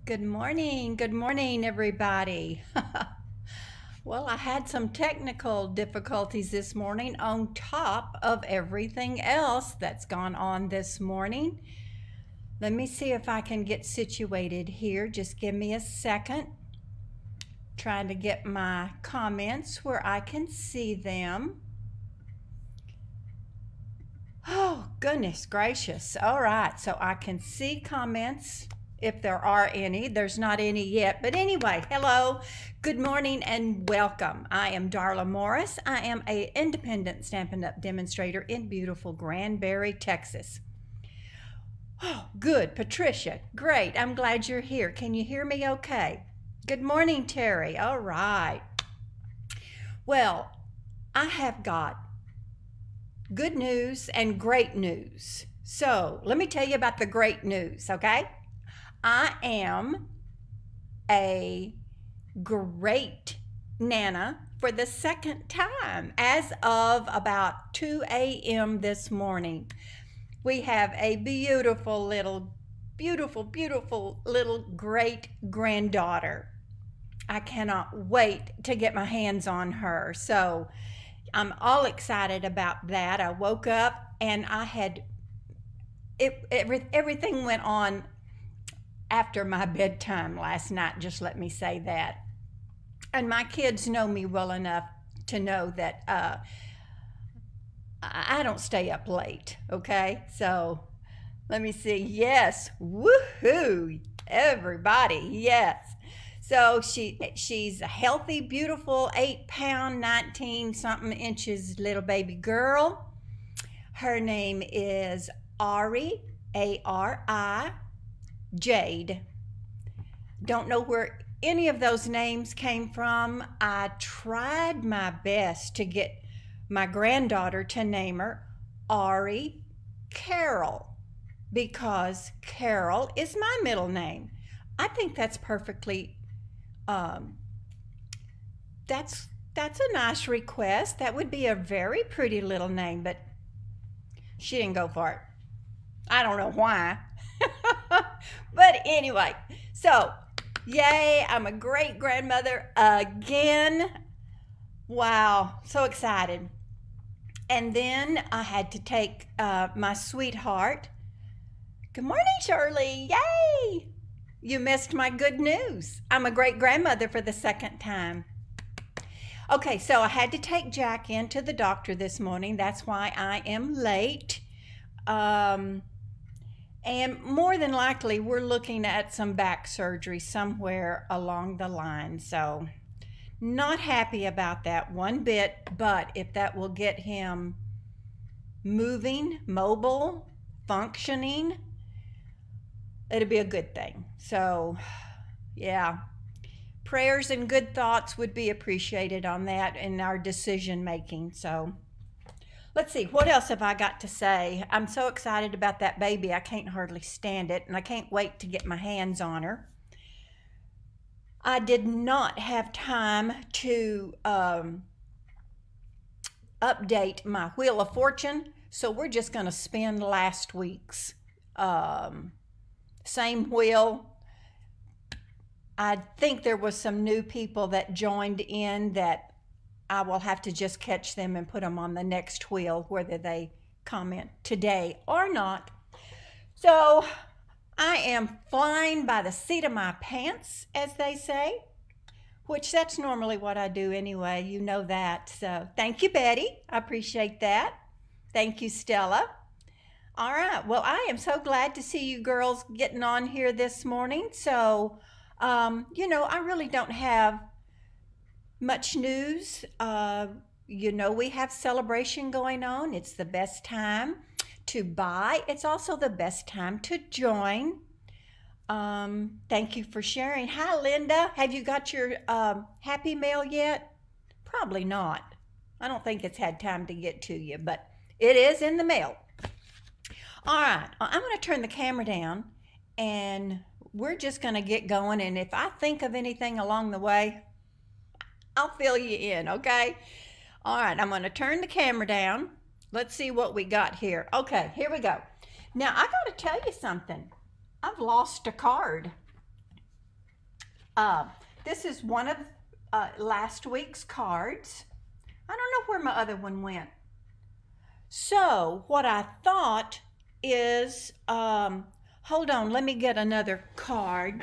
Good morning, everybody. Well, I had some technical difficulties this morning on top of everything else that's gone on this morning. Let me see if I can get situated here. Just give me a second. Trying to get my comments where I can see them. Oh, goodness gracious. All right, so I can see comments. If there are any. There's not any yet. But anyway, hello, good morning, and welcome. I am Darla Morris. I am an independent Stampin' Up! Demonstrator in beautiful Granbury, Texas. Oh, good. Patricia, great. I'm glad you're here. Can you hear me okay? Good morning, Terry. All right. Well, I have got good news and great news. So let me tell you about the great news, okay? I am a great Nana for the second time as of about 2 a.m. this morning. We have a beautiful little great granddaughter. I cannot wait to get my hands on her. So I'm all excited about that. I woke up and I had everything went on after my bedtime last night, just let me say that. And my kids know me well enough to know that I don't stay up late, okay? So let me see. Yes, woohoo, everybody, yes. So she's a healthy, beautiful 8-pound, 19-something inches little baby girl. Her name is Ari, A-R-I, Jade. Don't know where any of those names came from. I tried my best to get my granddaughter to name her Ari Carol because Carol is my middle name. I think that's perfectly that's a nice request. That would be a very pretty little name, but she didn't go for it. I don't know why. But anyway, so yay, I'm a great grandmother again. Wow, so excited. And then I had to take my sweetheart. Good morning, Shirley. Yay! You missed my good news. I'm a great grandmother for the second time. Okay, so I had to take Jack into the doctor this morning. That's why I am late. And more than likely, we're looking at some back surgery somewhere along the line. So not happy about that one bit, but if that will get him moving, mobile, functioning, it'll be a good thing. So yeah, prayers and good thoughts would be appreciated on that in our decision making. So let's see, what else have I got to say? I'm so excited about that baby. I can't hardly stand it, and I can't wait to get my hands on her. I did not have time to update my Wheel of Fortune, so we're just going to spin last week's same wheel. I think there was some new people that joined in that I will have to just catch them and put them on the next wheel, whether they comment today or not. So I am flying by the seat of my pants, as they say, which that's normally what I do anyway. You know that. So thank you, Betty. I appreciate that. Thank you, Stella. All right. Well, I am so glad to see you girls getting on here this morning. So, you know, I really don't have much news. You know, we have celebration going on. It's the best time to buy. It's also the best time to join. Thank you for sharing. Hi, Linda. Have you got your happy mail yet? Probably not. I don't think it's had time to get to you, but it is in the mail. All right, I'm going to turn the camera down and we're just going to get going. And if I think of anything along the way, I'll fill you in, okay? All right, I'm going to turn the camera down. Let's see what we got here. Okay, here we go. Now, I got to tell you something. I've lost a card. This is one of last week's cards. I don't know where my other one went. So what I thought is, hold on, let me get another card.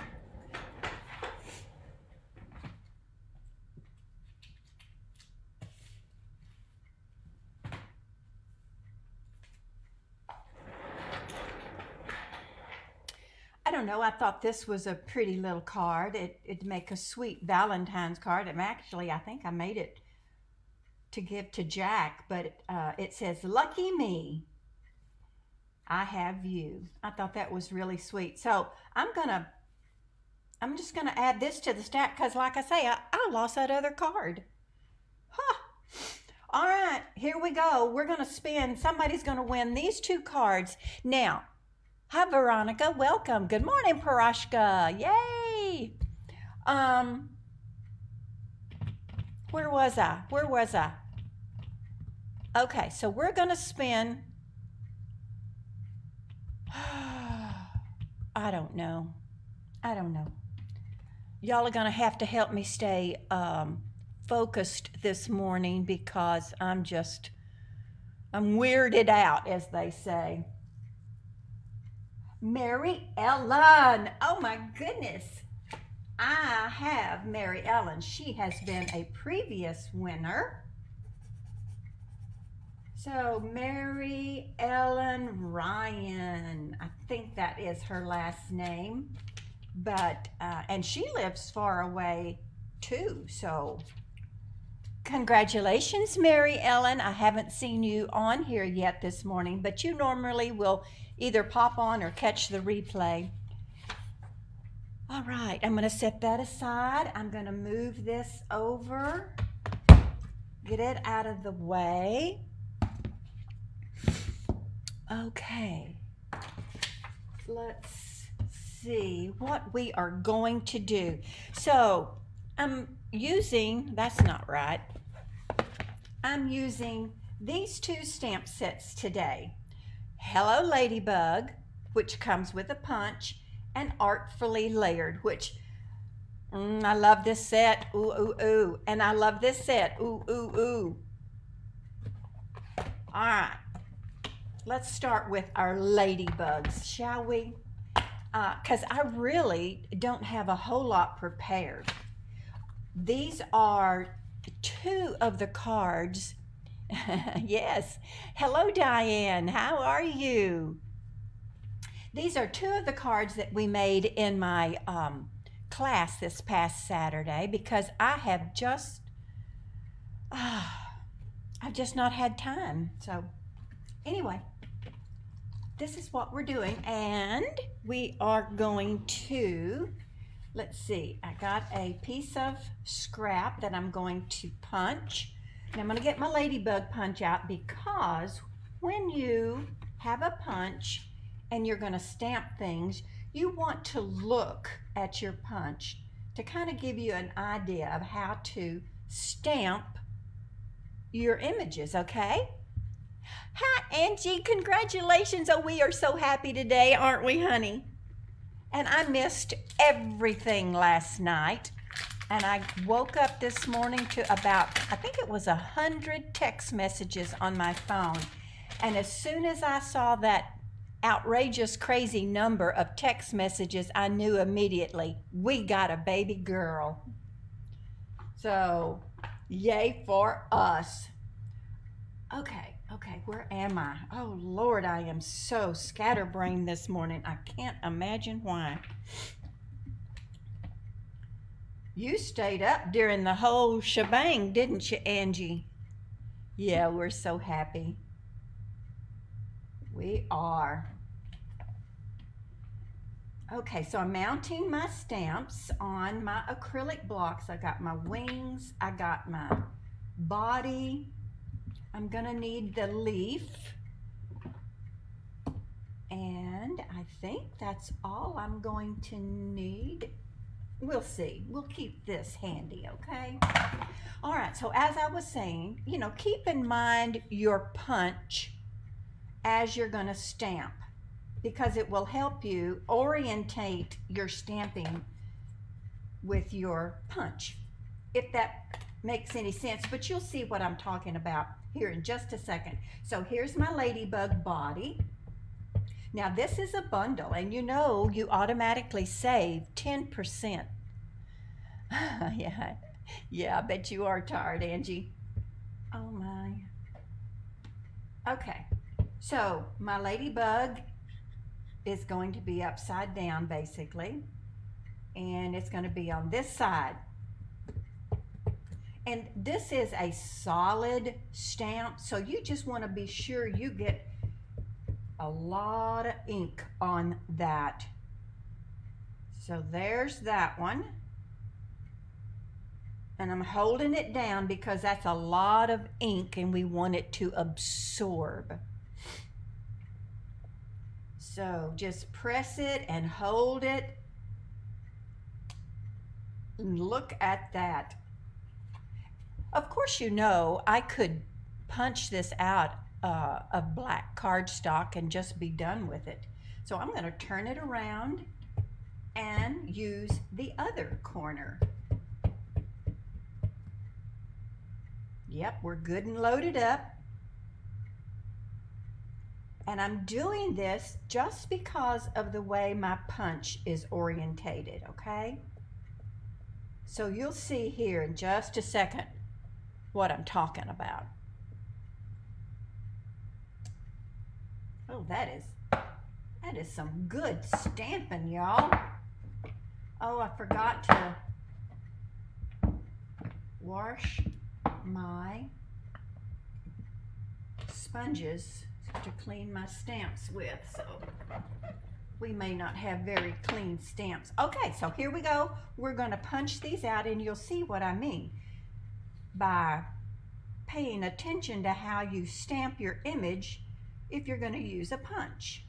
I don't know, I thought this was a pretty little card. It'd make a sweet Valentine's card. And actually, I think I made it to give to Jack, but it says, "Lucky me, I have you." I thought that was really sweet. So I'm just gonna add this to the stack because, like I say, I lost that other card. Huh. All right, here we go. We're gonna spin. Somebody's gonna win these two cards. Now, hi Veronica, welcome. Good morning, Parashka. Yay. Where was I? Okay, so we're gonna spin. I don't know. Y'all are gonna have to help me stay focused this morning because I'm weirded out, as they say. Mary Ellen. Oh my goodness. I have Mary Ellen. She has been a previous winner. So Mary Ellen Ryan, I think that is her last name, but and she lives far away too. So congratulations, Mary Ellen. I haven't seen you on here yet this morning, but you normally will either pop on or catch the replay. All right, I'm going to set that aside. I'm going to move this over, get it out of the way. Okay, let's see what we are going to do. So I'm using, that's not right, I'm using these two stamp sets today. Hello Ladybug, which comes with a punch, and Artfully Layered, which I love this set, ooh, ooh, ooh, and I love this set, ooh, ooh, ooh. All right. Let's start with our ladybugs, shall we? Because I really don't have a whole lot prepared. These are two of the cards. Yes. Hello, Diane. How are you? These are two of the cards that we made in my class this past Saturday because I've just not had time. So anyway, this is what we're doing, and we are going to, let's see, I got a piece of scrap that I'm going to punch, and I'm going to get my ladybug punch out because when you have a punch and you're going to stamp things, you want to look at your punch to kind of give you an idea of how to stamp your images, okay? Hi, Angie. Congratulations. Oh, we are so happy today, aren't we, honey? And I missed everything last night. And I woke up this morning to about, I think it was 100 text messages on my phone. And as soon as I saw that outrageous, crazy number of text messages, I knew immediately we got a baby girl. So, yay for us. Okay, where am I? Oh, Lord, I am so scatterbrained this morning. I can't imagine why. You stayed up during the whole shebang, didn't you, Angie? Yeah, we're so happy. We are. Okay, so I'm mounting my stamps on my acrylic blocks. I got my wings, I got my body. I'm gonna need the leaf, and I think that's all I'm going to need. We'll see. We'll keep this handy, okay? All right, so as I was saying, you know, keep in mind your punch as you're gonna stamp because it will help you orientate your stamping with your punch, if that makes any sense, but you'll see what I'm talking about here in just a second. So here's my ladybug body. Now this is a bundle, and you know you automatically save 10%. Yeah, I bet you are tired, Angie. Oh my. Okay, so my ladybug is going to be upside down basically, and it's going to be on this side. And this is a solid stamp, so you just want to be sure you get a lot of ink on that. So there's that one. And I'm holding it down because that's a lot of ink and we want it to absorb. So just press it and hold it. And look at that. Of course, you know, I could punch this out of black cardstock and just be done with it. So I'm going to turn it around and use the other corner. Yep, we're good and loaded up. And I'm doing this just because of the way my punch is orientated, okay? So you'll see here in just a second what I'm talking about. Oh, that is some good stamping, y'all. Oh, I forgot to wash my sponges to clean my stamps with, so we may not have very clean stamps. Okay, so here we go. We're going to punch these out, and you'll see what I mean by paying attention to how you stamp your image if you're going to use a punch.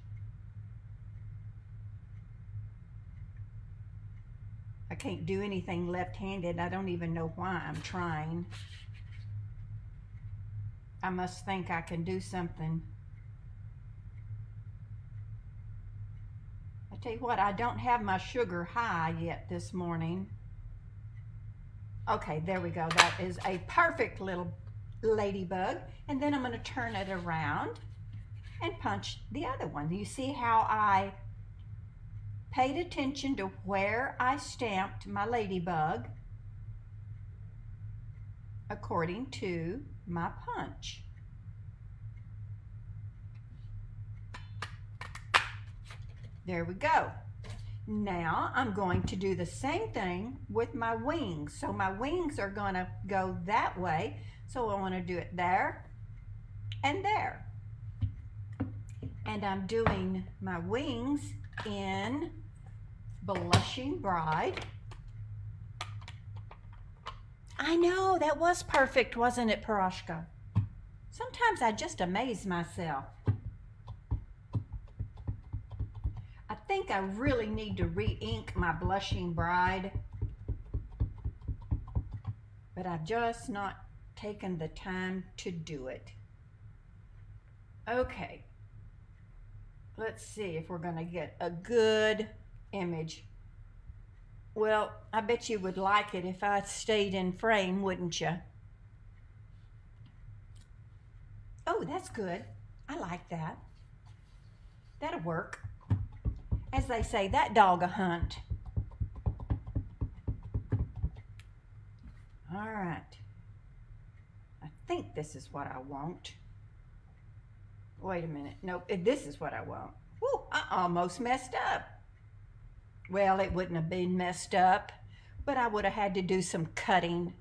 I can't do anything left-handed. I don't even know why I'm trying. I must think I can do something. I tell you what, I don't have my sugar high yet this morning. Okay, there we go. That is a perfect little ladybug. And then I'm going to turn it around and punch the other one. You see how I paid attention to where I stamped my ladybug according to my punch. There we go. Now I'm going to do the same thing with my wings. So my wings are going to go that way. So I want to do it there and there. And I'm doing my wings in Blushing Bride. I know, that was perfect, wasn't it, Parashka? Sometimes I just amaze myself. I think I really need to re-ink my Blushing Bride, but I've just not taken the time to do it. Okay, let's see if we're going to get a good image. Well, I bet you would like it if I stayed in frame, wouldn't you? Oh, that's good. I like that. That'll work. As they say, that dog a hunt. All right. I think this is what I want. Wait a minute. Nope, this is what I want. Woo, I almost messed up. Well, it wouldn't have been messed up, but I would have had to do some cutting.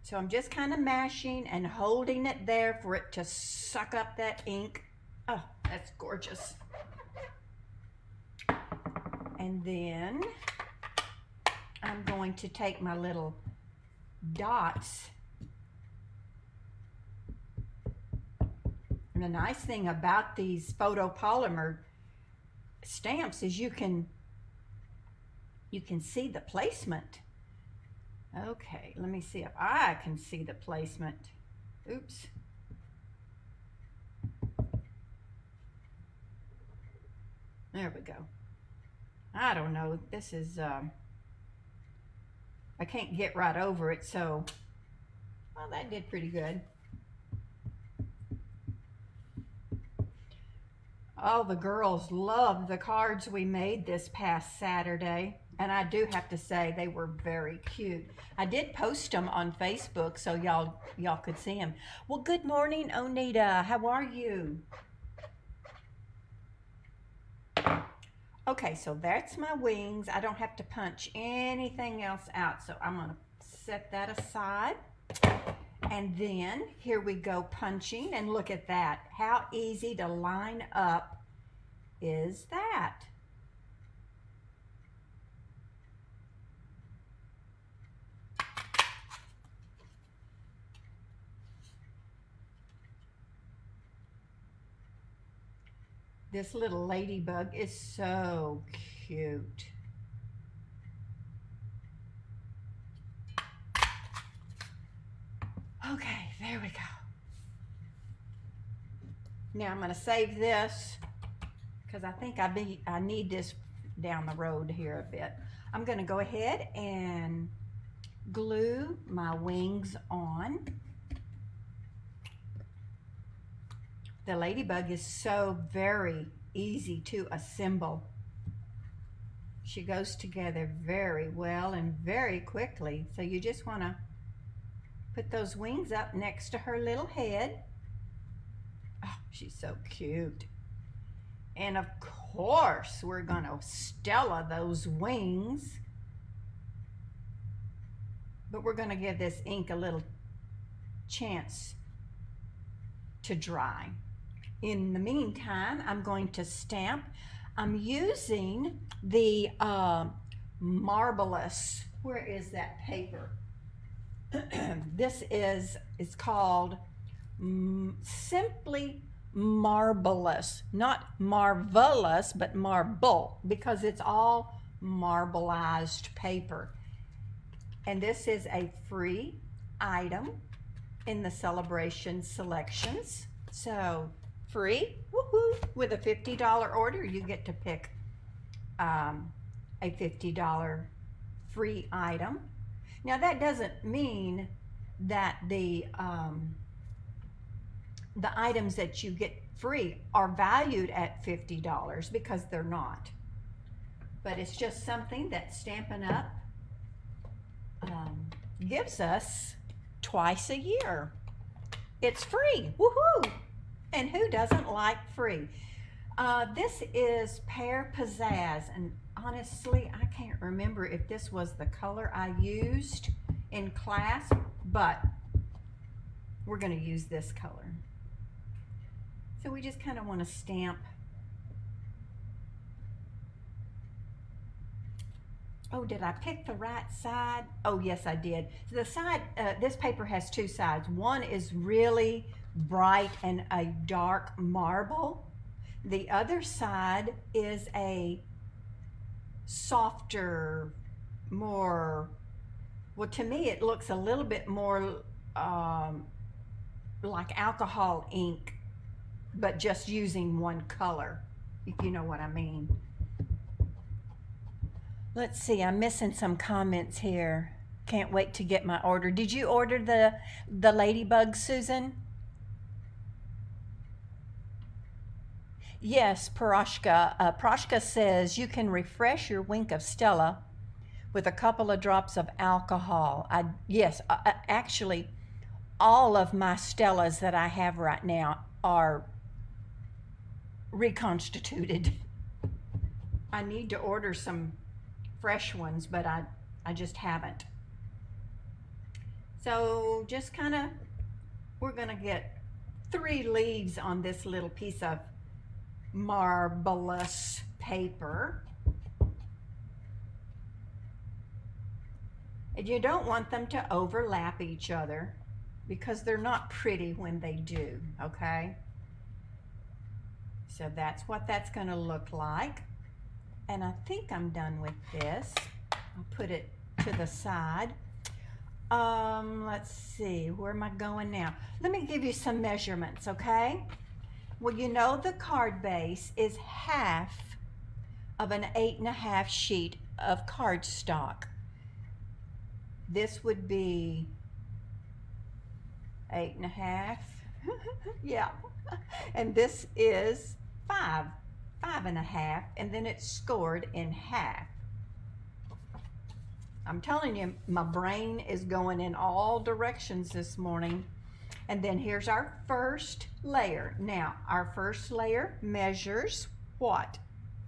So I'm just kind of mashing and holding it there for it to suck up that ink. Oh, that's gorgeous. And then I'm going to take my little dots. And the nice thing about these photopolymer stamps is you can see the placement. Okay, let me see if I can see the placement. Oops. There we go. I don't know, this is, I can't get right over it, so, well, that did pretty good. Oh, the girls loved the cards we made this past Saturday. And I do have to say they were very cute. I did post them on Facebook so y'all could see them. Well, good morning, Onita. How are you? Okay, so that's my wings. I don't have to punch anything else out, so I'm gonna set that aside. And then here we go punching, and look at that. How easy to line up is that? This little ladybug is so cute. Okay, there we go. Now I'm going to save this because I think I need this down the road here a bit. I'm going to go ahead and glue my wings on. The ladybug is so very easy to assemble. She goes together very well and very quickly. So you just want to put those wings up next to her little head. Oh, she's so cute. And of course, we're going to Stella those wings. But we're going to give this ink a little chance to dry. In the meantime, I'm going to stamp. I'm using the Marvelous. Where is that paper? This is called Simply Marvelous. Not marvelous, but marble, because it's all marbleized paper. And this is a free item in the Celebration Selections. So free, woohoo! With a $50 order, you get to pick a $50 free item. Now that doesn't mean that the items that you get free are valued at $50, because they're not. But it's just something that Stampin' Up! Gives us twice a year. It's free, woohoo! And who doesn't like free? This is Pear Pizzazz, and honestly, I can't remember if this was the color I used in class, but we're going to use this color. So we just kind of want to stamp. Oh, did I pick the right side? Oh, yes, I did. So the side, this paper has two sides. One is really bright and a dark marble. The other side is a softer, more, well, to me it looks a little bit more like alcohol ink, but just using one color, if you know what I mean. Let's see, I'm missing some comments here. Can't wait to get my order. Did you order the ladybug, Susan? Yes, Paroshka. Paroshka says you can refresh your wink of Stella with a couple of drops of alcohol. Yes, actually, all of my Stellas that I have right now are reconstituted. I need to order some fresh ones, but I just haven't. So just kind of, we're gonna get 3 leaves on this little piece of marvelous paper. And you don't want them to overlap each other because they're not pretty when they do, okay? So that's what that's gonna look like. And I think I'm done with this. I'll put it to the side. Let's see, where am I going now? Let me give you some measurements, okay? Well, you know the card base is half of an 8.5 sheet of cardstock. This would be 8.5. Yeah. And this is 5.5, and then it's scored in half. I'm telling you, my brain is going in all directions this morning. And then here's our first layer. Now, our first layer measures what?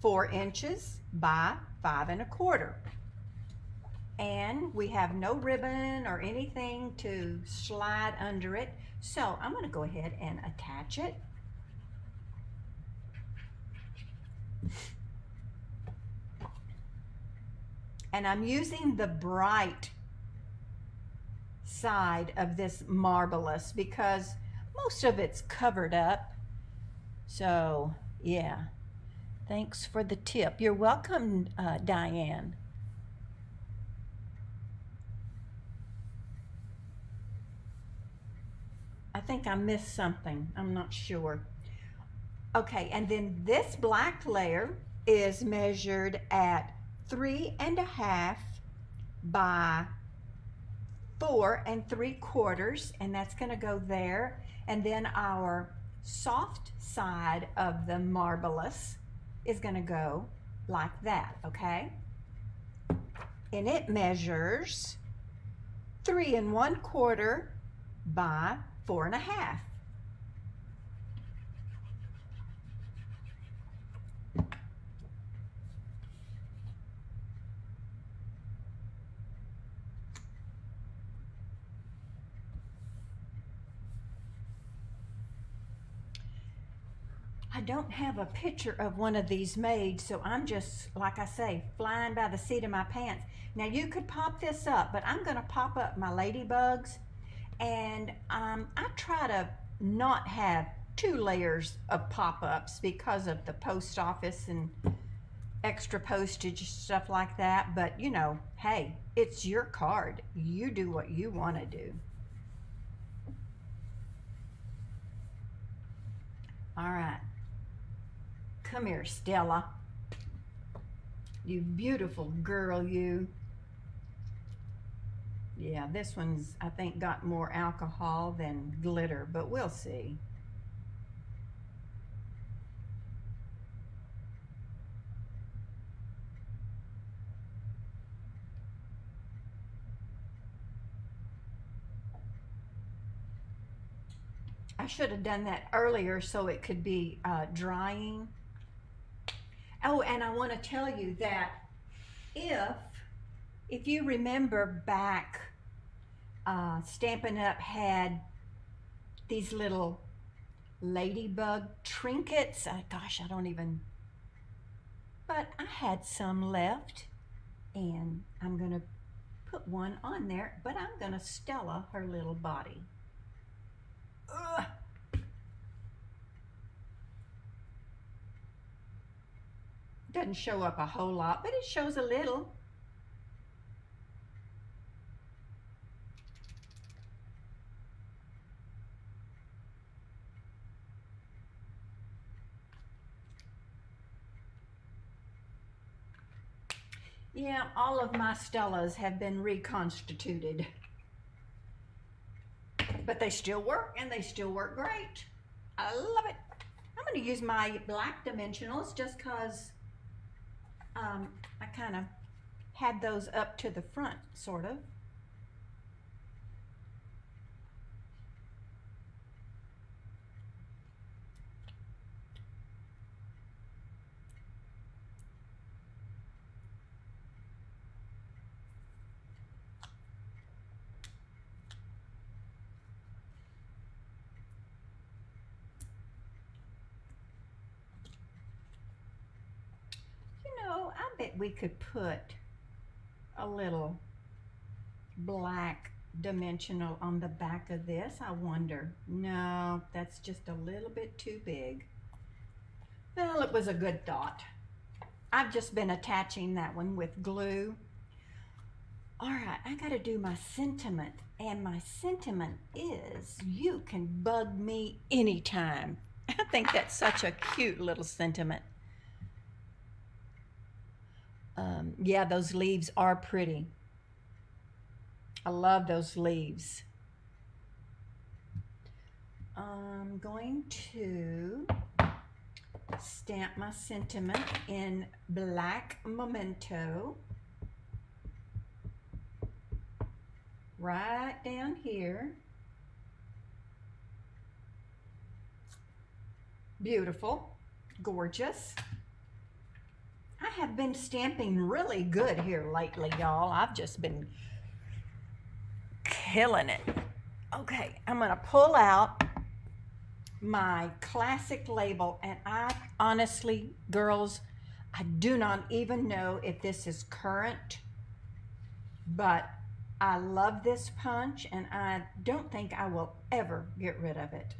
4 inches by 5.25. And we have no ribbon or anything to slide under it. So I'm going to go ahead and attach it. And I'm using the bright side of this Marvelous because most of it's covered up. So yeah, thanks for the tip. You're welcome, Diane. I think I missed something. I'm not sure. Okay, and then this black layer is measured at 3.5 by 4.75, and that's going to go there. And then our soft side of the Marvelous is going to go like that, okay? And it measures 3.25 by 4.5. I don't have a picture of one of these made, so I'm just, like I say, flying by the seat of my pants. Now you could pop this up, but I'm going to pop up my ladybugs, and I try to not have 2 layers of pop-ups because of the post office and extra postage, stuff like that. But you know, hey, it's your card. You do what you want to do. All right. Come here, Stella. You beautiful girl, you. Yeah, this one's, I think, got more alcohol than glitter, but we'll see. I should have done that earlier so it could be drying. Oh, and I want to tell you that if you remember back, Stampin' Up! Had these little ladybug trinkets. Gosh, I don't even, but I had some left, and I'm going to put one on there, but I'm going to Stella her little body. Ugh. Doesn't show up a whole lot, but it shows a little. Yeah, all of my Stellas have been reconstituted. But they still work, and they still work great. I love it. I'm going to use my black dimensionals just because I kind of had those up to the front, sort of. I bet we could put a little black dimensional on the back of this. I wonder. No, that's just a little bit too big. Well, it was a good thought. I've just been attaching that one with glue. All right, I got to do my sentiment. And my sentiment is, you can bug me anytime. I think that's such a cute little sentiment. Yeah, those leaves are pretty. I love those leaves. I'm going to stamp my sentiment in black memento right down here. Beautiful, gorgeous. I have been stamping really good here lately, y'all. I've just been killing it. Okay, I'm gonna pull out my classic label, and I honestly, girls, I do not even know if this is current, but I love this punch and I don't think I will ever get rid of it.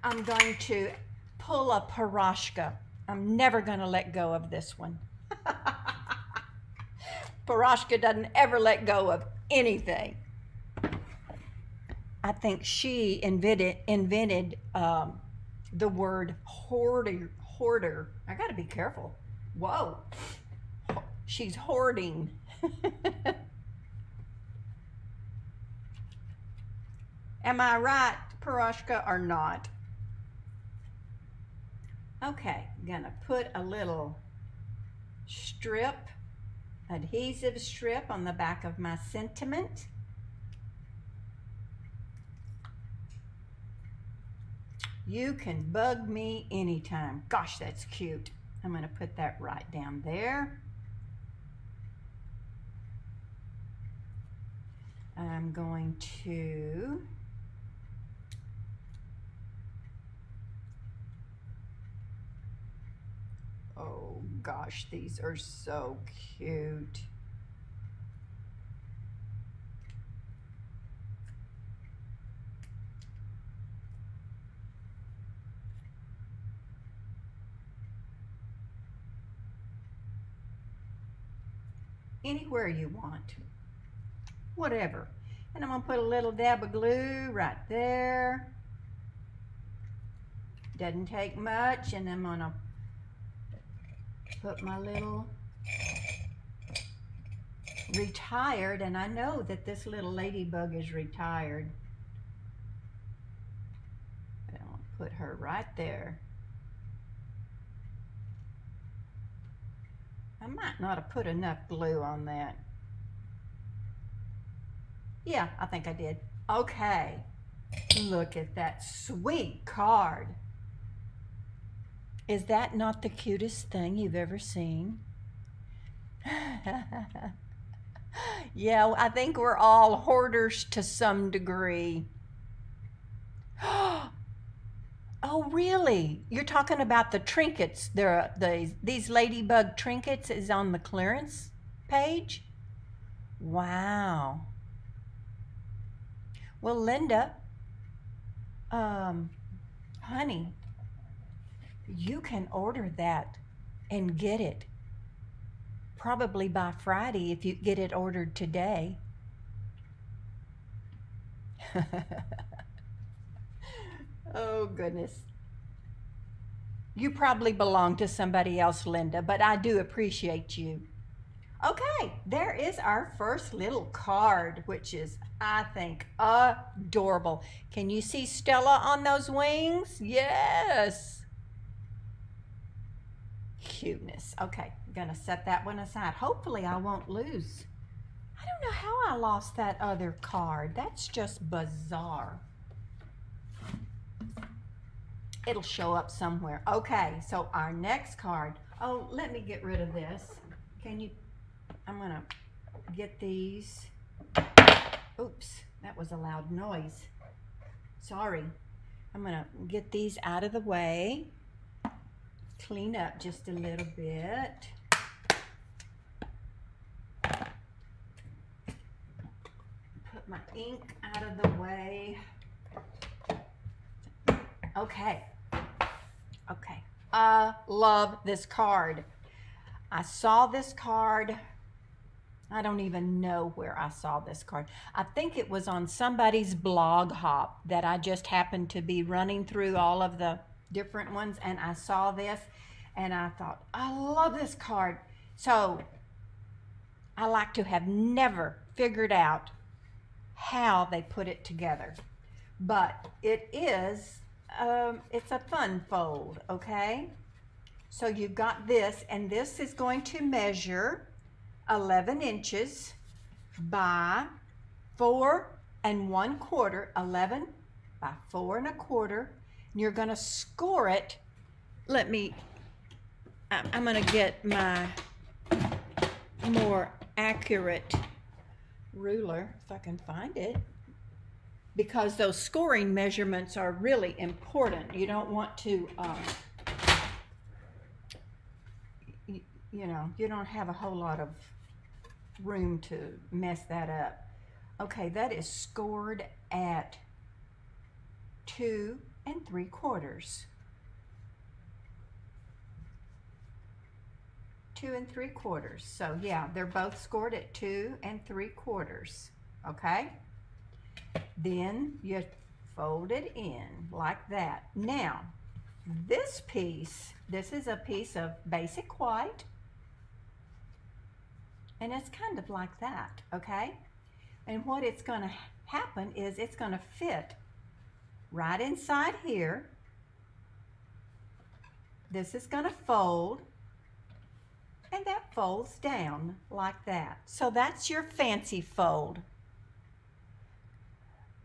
I'm going to pull a Piroshka. I'm never going to let go of this one. Piroshka doesn't ever let go of anything. I think she invented the word hoarder. I got to be careful. Whoa, she's hoarding. Am I right, Piroshka, or not? Okay, I'm gonna put a little strip, adhesive strip on the back of my sentiment. You can bug me anytime. Gosh, that's cute. I'm gonna put that right down there. I'm going to oh gosh, these are so cute. Anywhere you want, whatever. And I'm gonna put a little dab of glue right there. Doesn't take much, and I'm gonna put my little retired, and I know that this little ladybug is retired. But I'm gonna put her right there. I might not have put enough glue on that. Yeah, I think I did. Okay, look at that sweet card. Is that not the cutest thing you've ever seen? Yeah, I think we're all hoarders to some degree. Oh, really? You're talking about the trinkets. These ladybug trinkets is on the clearance page? Wow. Well, Linda, honey, you can order that and get it probably by Friday if you get it ordered today. Oh, goodness. You probably belong to somebody else, Linda, but I do appreciate you. Okay, there is our first little card, which is, I think, adorable. Can you see Stella on those wings? Yes. Cuteness. Okay, I'm gonna set that one aside. Hopefully I won't lose. I don't know how I lost that other card. That's just bizarre. It'll show up somewhere. Okay, so our next card. Oh, let me get rid of this. Can you? I'm gonna get these. Oops, that was a loud noise. Sorry. I'm gonna get these out of the way. Clean up just a little bit. Put my ink out of the way. Okay. Okay. I love this card. I saw this card. I don't even know where I saw this card. I think it was on somebody's blog hop that I just happened to be running through all of the different ones, and I saw this, And I thought, I love this card. So I like to have never figured out how they put it together. But it is, it's a fun fold, okay? So you've got this, and this is going to measure 11 inches by 4 1/4, 11 by 4 1/4. And you're going to score it. I'm going to get my more accurate ruler if I can find it, because those scoring measurements are really important. You don't want to, you know, you don't have a whole lot of room to mess that up. Okay, that is scored at 2 3/4. 2 3/4. So yeah, they're both scored at 2 3/4. Okay, then you fold it in like that. Now this piece, this is a piece of basic white, and it's kind of like that, okay? And what it's going to happen is it's going to fit right inside here. This is going to fold, and that folds down like that. So that's your fancy fold.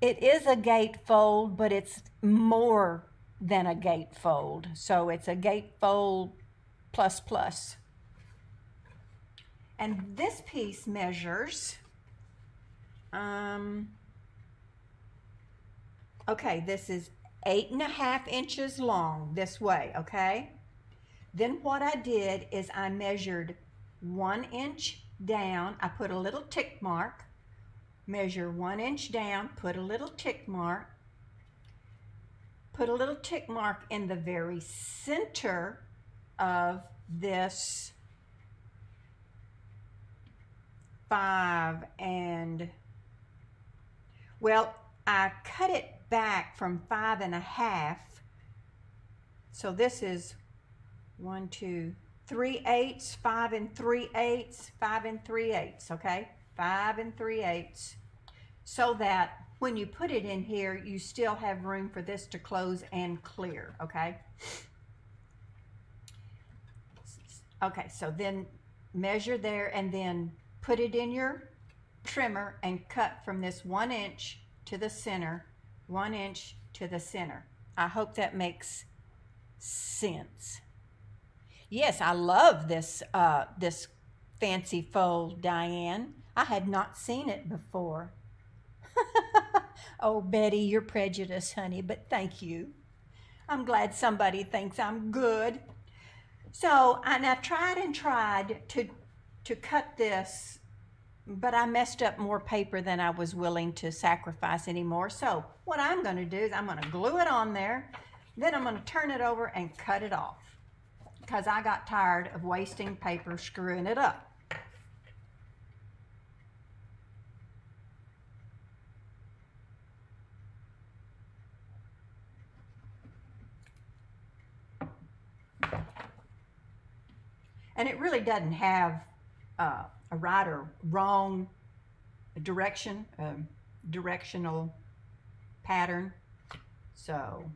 It is a gatefold, but it's more than a gatefold. So it's a gatefold plus plus. And this piece measures, okay, this is 8 1/2 inches long this way, okay? Then what I did is I measured 1 inch down. I put a little tick mark, measure 1 inch down, put a little tick mark, put a little tick mark in the very center of this 5 and, well, I cut it back from 5 1/2. So this is 1 2 3/8, 5 3/8, 5 3/8, okay? 5 3/8, so that when you put it in here, you still have room for this to close and clear, okay? Okay, so then measure there and then put it in your trimmer and cut from this 1 inch to the center, 1 inch to the center. I hope that makes sense. Yes, I love this, this fancy fold, Diane. I had not seen it before. Oh, Betty, you're prejudiced, honey, but thank you. I'm glad somebody thinks I'm good. So, and I tried and tried to cut this, but I messed up more paper than I was willing to sacrifice anymore. So what I'm going to do is I'm going to glue it on there, then I'm going to turn it over and cut it off, because I got tired of wasting paper screwing it up. And it really doesn't have a right or wrong direction, directional pattern. So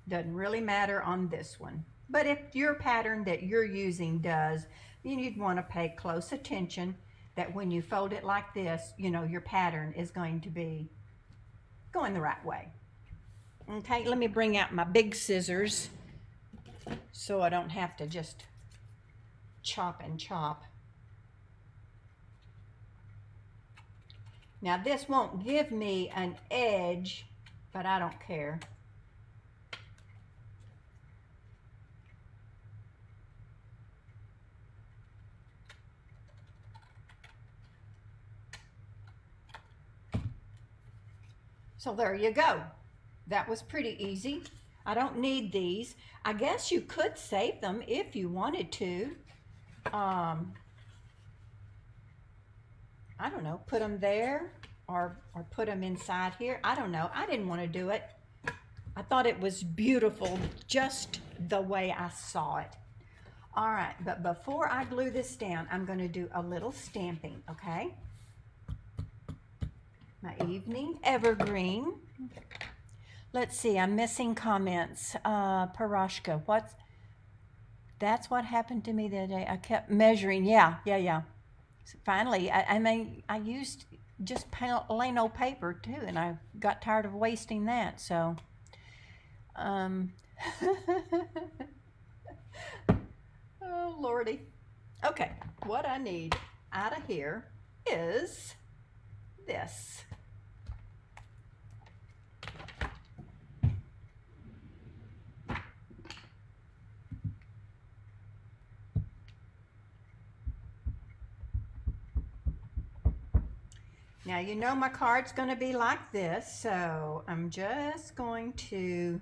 doesn't really matter on this one. But if your pattern that you're using does, then you'd want to pay close attention that when you fold it like this, you know, your pattern is going to be going the right way. Okay, let me bring out my big scissors so I don't have to just chop and chop. Now this won't give me an edge, but I don't care. So there you go. That was pretty easy. I don't need these. I guess you could save them if you wanted to. I don't know, put them there or put them inside here. I don't know. I didn't want to do it. I thought it was beautiful just the way I saw it. All right, but before I glue this down, I'm going to do a little stamping, okay? My evening evergreen. Let's see, I'm missing comments. Parashka, that's what happened to me the other day. I kept measuring. Yeah. So finally, I used just plain old paper too, and I got tired of wasting that. So, oh Lordy. Okay, what I need out of here is this. Now you know my card's going to be like this, so I'm just going to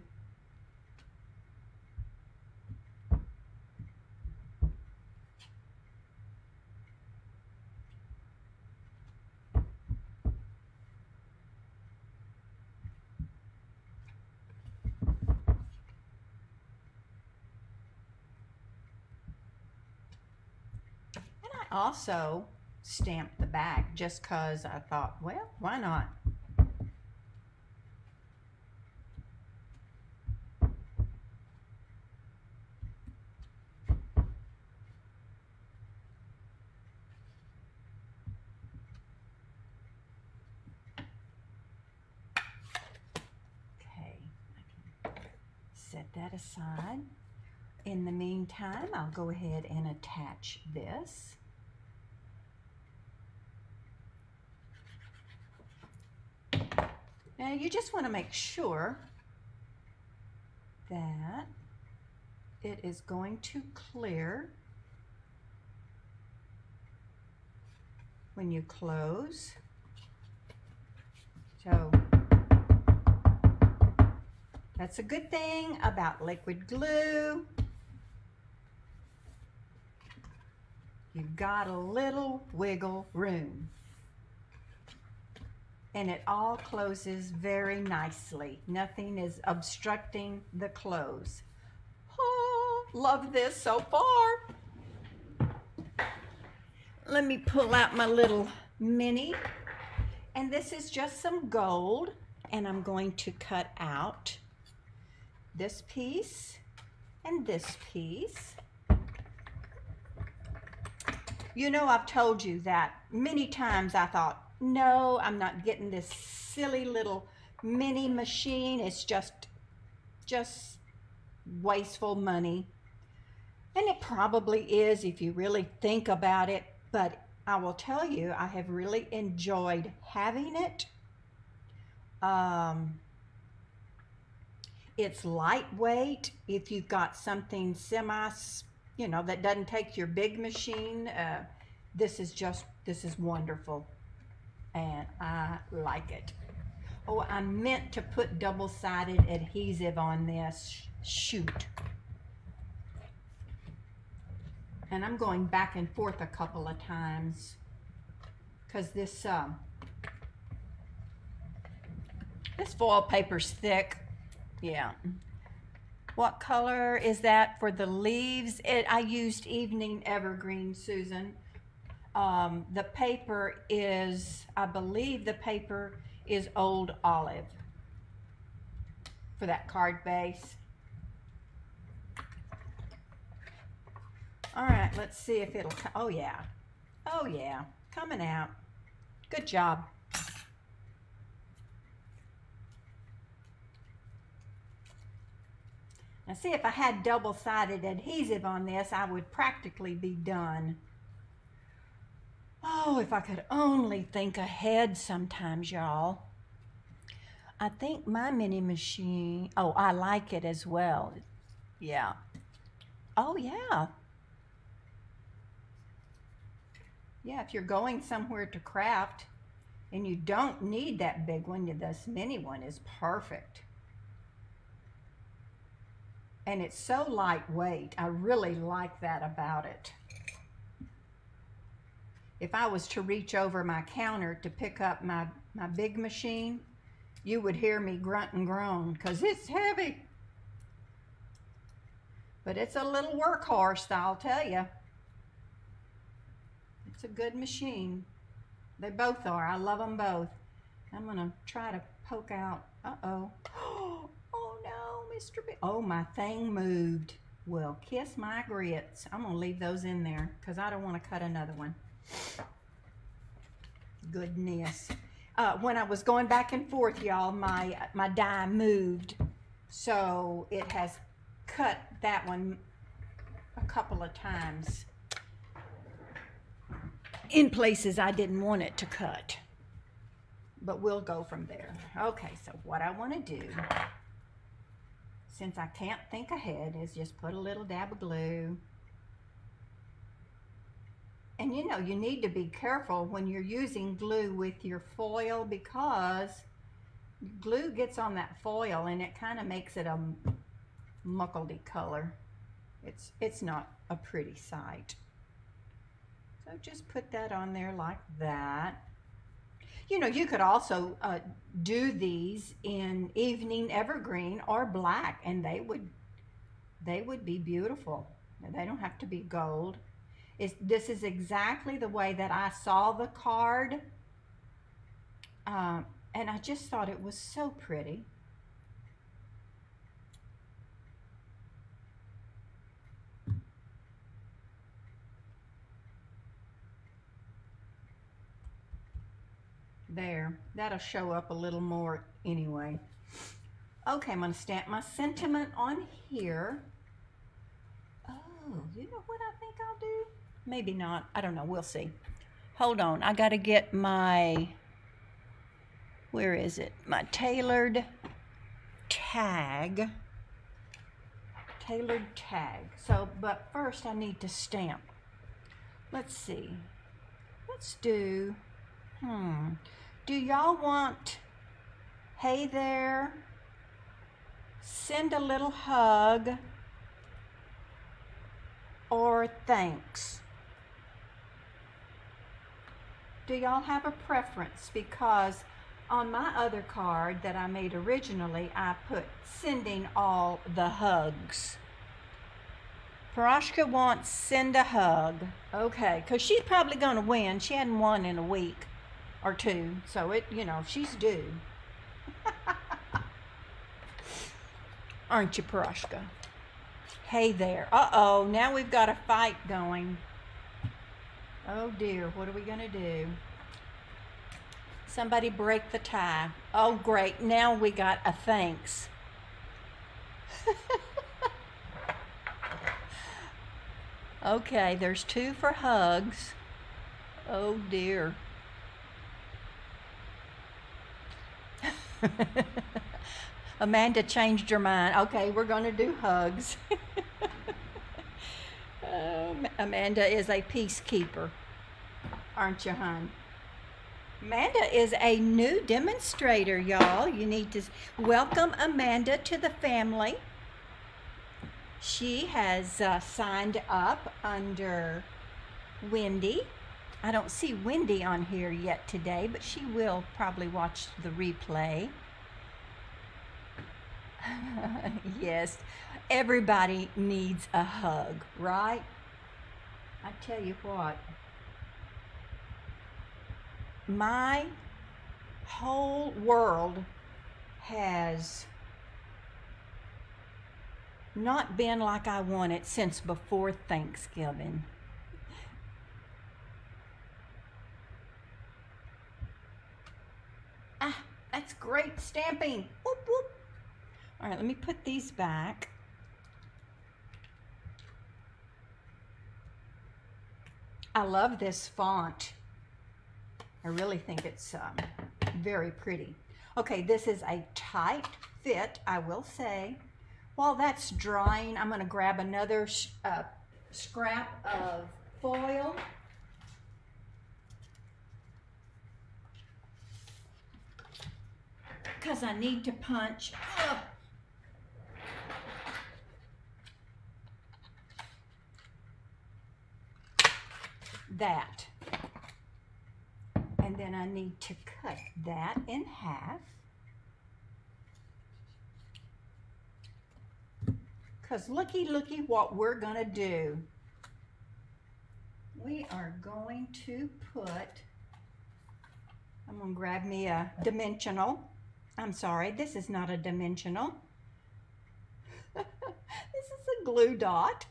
also stamped the back just because I thought, well, why not? Okay, I can set that aside. In the meantime, I'll go ahead and attach this. Now you just want to make sure that it is going to clear when you close. So that's a good thing about liquid glue. You've got a little wiggle room. And it all closes very nicely. Nothing is obstructing the close. Oh, love this so far. Let me pull out my little mini. And this is just some gold. And I'm going to cut out this piece and this piece. You know, I've told you that many times. I thought, no, I'm not getting this silly little mini machine. It's just wasteful money. And it probably is if you really think about it. But I will tell you, I have really enjoyed having it. It's lightweight. If you've got something that doesn't take your big machine, this is wonderful. And I like it. Oh, I meant to put double-sided adhesive on this. Shoot. And I'm going back and forth a couple of times because this foil paper's thick. Yeah. What color is that for the leaves? I used Evening Evergreen, Susan. The paper is, I believe the paper is Old Olive for that card base. All right, let's see if it'll, oh yeah, coming out. Good job. Now see, if I had double-sided adhesive on this, I would practically be done. Oh, if I could only think ahead sometimes, y'all. I think my mini machine, oh, I like it as well. Yeah. Oh, yeah. Yeah, if you're going somewhere to craft and you don't need that big one, this mini one is perfect. And it's so lightweight. I really like that about it. If I was to reach over my counter to pick up my big machine, you would hear me grunt and groan because it's heavy. But it's a little workhorse, I'll tell you. It's a good machine. They both are. I love them both. I'm going to try to poke out. Uh-oh. Oh, no, Mr. B. Oh, my thing moved. Well, kiss my grits. I'm going to leave those in there because I don't want to cut another one. Goodness. When I was going back and forth, y'all, my die moved. So it has cut that one a couple of times in places I didn't want it to cut. But we'll go from there. Okay, so what I want to do, since I can't think ahead, is just put a little dab of glue. And you know, you need to be careful when you're using glue with your foil because glue gets on that foil and it kind of makes it a muckledy color. It's not a pretty sight. So just put that on there like that. You know, you could also do these in evening evergreen or black, and they would be beautiful. They don't have to be gold. This is exactly the way that I saw the card, and I just thought it was so pretty. There, that'll show up a little more anyway. Okay, I'm going to stamp my sentiment on here. Oh, you know what I think I'll do? Maybe not. I don't know. We'll see. Hold on. I got to get my, where is it? My tailored tag. Tailored tag. So, but first I need to stamp. Let's see. Let's do, do y'all want, hey there, send a little hug, or thanks? Do y'all have a preference? Because on my other card that I made originally, I put sending all the hugs. Parashka wants send a hug. Okay, because she's probably going to win. She hadn't won in a week or two, so it, you know, she's due. Aren't you, Parashka? Hey there. Uh-oh, now we've got a fight going. Oh dear, what are we gonna do? Somebody break the tie. Oh great, now we got a thanks. Okay, there's 2 for hugs. Oh dear. Amanda changed her mind. Okay, we're going to do hugs. Amanda is a peacekeeper, aren't you, hon? Amanda is a new demonstrator, y'all. You need to welcome Amanda to the family. She has signed up under Wendy. I don't see Wendy on here yet today, but she will probably watch the replay. Yes, everybody needs a hug, right? I tell you what, my whole world has not been like I want it since before Thanksgiving. Ah, that's great stamping. Whoop, whoop. All right, let me put these back. I love this font. I really think it's very pretty. Okay, this is a tight fit, I will say. While that's drying, I'm going to grab another scrap of foil. Because I need to punch that. And then I need to cut that in half. Because looky what we're going to do. We are going to put, I'm going to grab me a dimensional. I'm sorry, this is not a dimensional. This is a glue dot.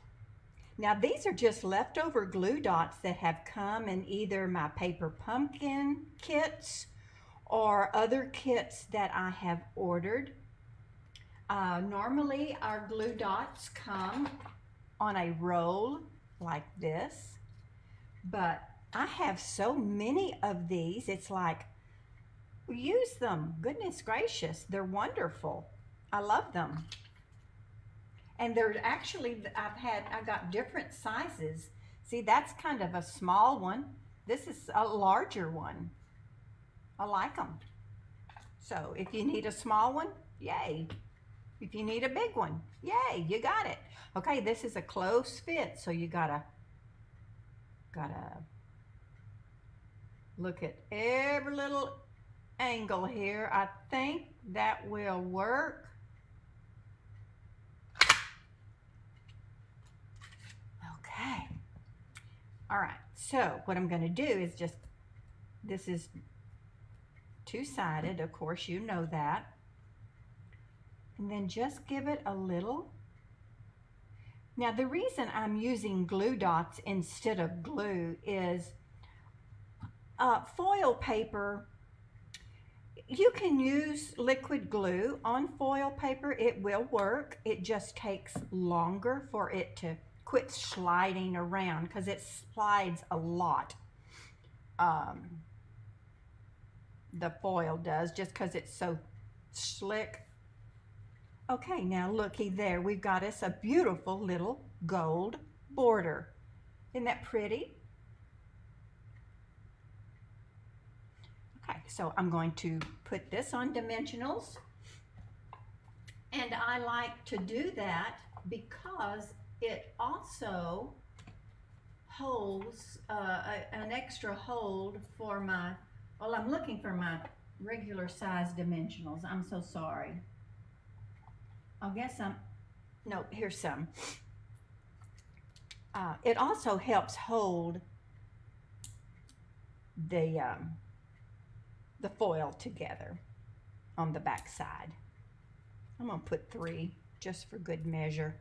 Now these are just leftover glue dots that have come in either my paper pumpkin kits or other kits that I have ordered. Normally our glue dots come on a roll like this, but I have so many of these, it's like, use them. Goodness gracious, they're wonderful. I love them. And they're actually, I got different sizes. See, that's kind of a small one. This is a larger one. I like them. So if you need a small one, yay. If you need a big one, yay, you got it. Okay, this is a close fit, so you gotta look at every little angle here. I think that will work. Okay. All right, so what I'm going to do is just, this is two-sided, of course, you know that. And then just give it a little. Now the reason I'm using glue dots instead of glue is foil paper, you can use liquid glue on foil paper. It will work. It just takes longer for it to quit sliding around because it slides a lot. The foil does, just because it's so slick. Okay, now looky there. We've got us a beautiful little gold border. Isn't that pretty? Okay, so I'm going to put this on dimensionals. And I like to do that because it also holds an extra hold for my, well, I'm looking for my regular size dimensionals. I'm so sorry. I guess no, here's some. It also helps hold the foil together on the back side. I'm gonna put 3 just for good measure.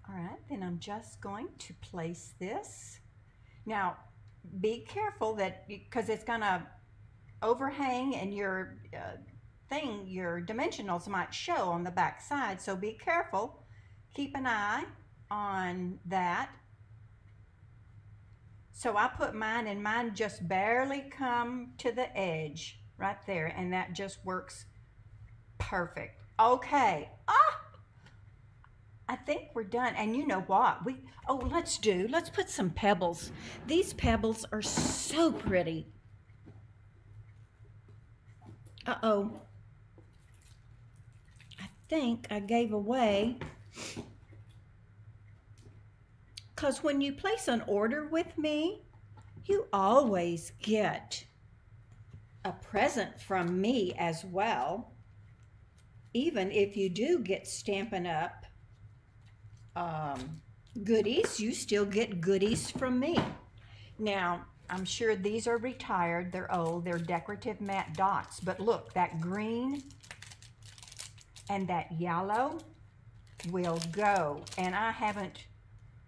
All right, then I'm just going to place this. Now, be careful that, because it's gonna overhang and your your dimensionals might show on the back side, so be careful. Keep an eye on that. So I put mine, and mine just barely come to the edge right there, and that just works perfect. Okay. I think we're done. And you know what? Let's put some pebbles. These pebbles are so pretty. Uh-oh. I think I gave away, because when you place an order with me, you always get a present from me as well. Even if you do get Stampin' Up! Goodies, you still get goodies from me. Now, I'm sure these are retired, they're old, they're decorative matte dots, but look, that green and that yellow will go, and I haven't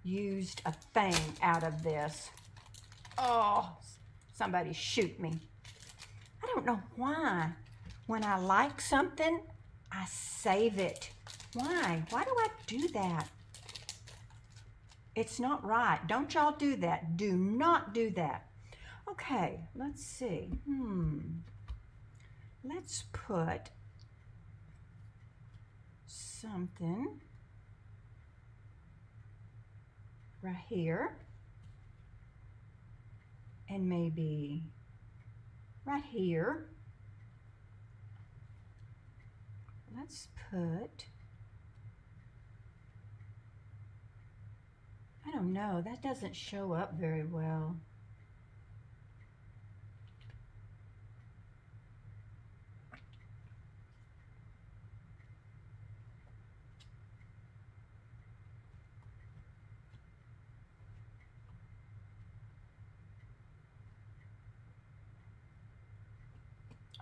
used a thing out of this. Oh, somebody shoot me. I don't know why. When I like something, I save it. Why? Why do I do that? It's not right. Don't y'all do that. Do not do that. Okay, let's see. Let's put something right here. And maybe right here. Let's put, I don't know, that doesn't show up very well.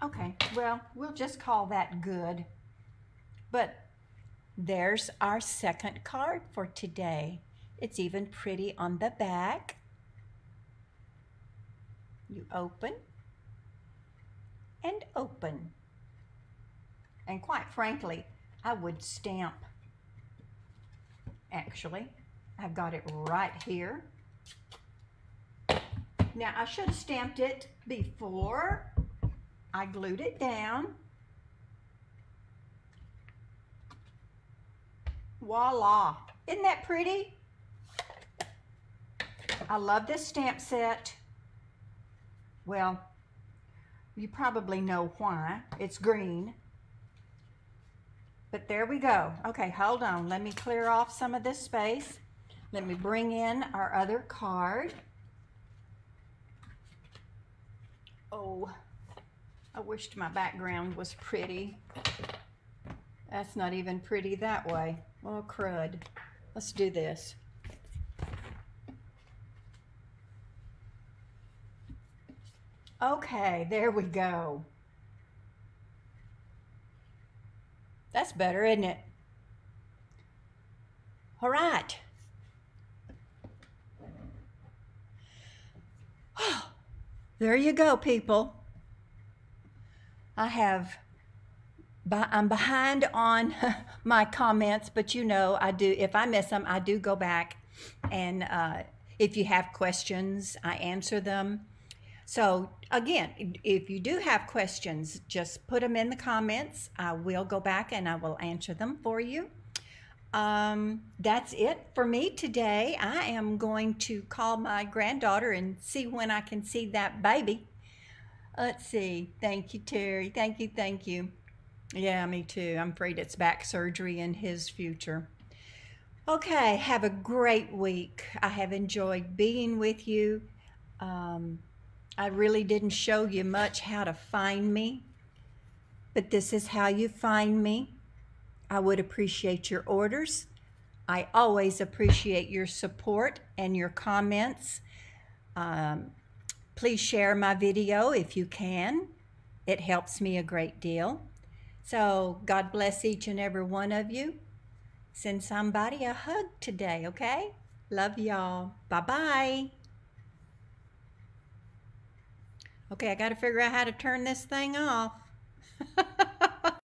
Okay, well, we'll just call that good. But there's our second card for today. It's even pretty on the back. You open and open. And quite frankly, I would stamp. Actually, I've got it right here. Now, I should have stamped it before I glued it down. Voila! Isn't that pretty? I love this stamp set. Well, you probably know why. It's green. But there we go. Okay, hold on. Let me clear off some of this space. Let me bring in our other card. Oh, I wished my background was pretty. That's not even pretty that way. Oh, crud. Let's do this. Okay, there we go. That's better, isn't it? All right. There you go, people. I'm behind on my comments, but you know, I do, if I miss them, I do go back, and if you have questions, I answer them. So again, if you do have questions, just put them in the comments. I will go back and I will answer them for you. That's it for me today. I am going to call my granddaughter and see when I can see that baby. Let's see. Thank you, Terry. Thank you, thank you. Yeah, me too. I'm afraid it's back surgery in his future. Okay, have a great week. I have enjoyed being with you. I really didn't show you much how to find me, but this is how you find me. I would appreciate your orders. I always appreciate your support and your comments. Please share my video if you can. It helps me a great deal. So God bless each and every one of you. Send somebody a hug today, okay? Love y'all. Bye-bye. Okay, I got to figure out how to turn this thing off.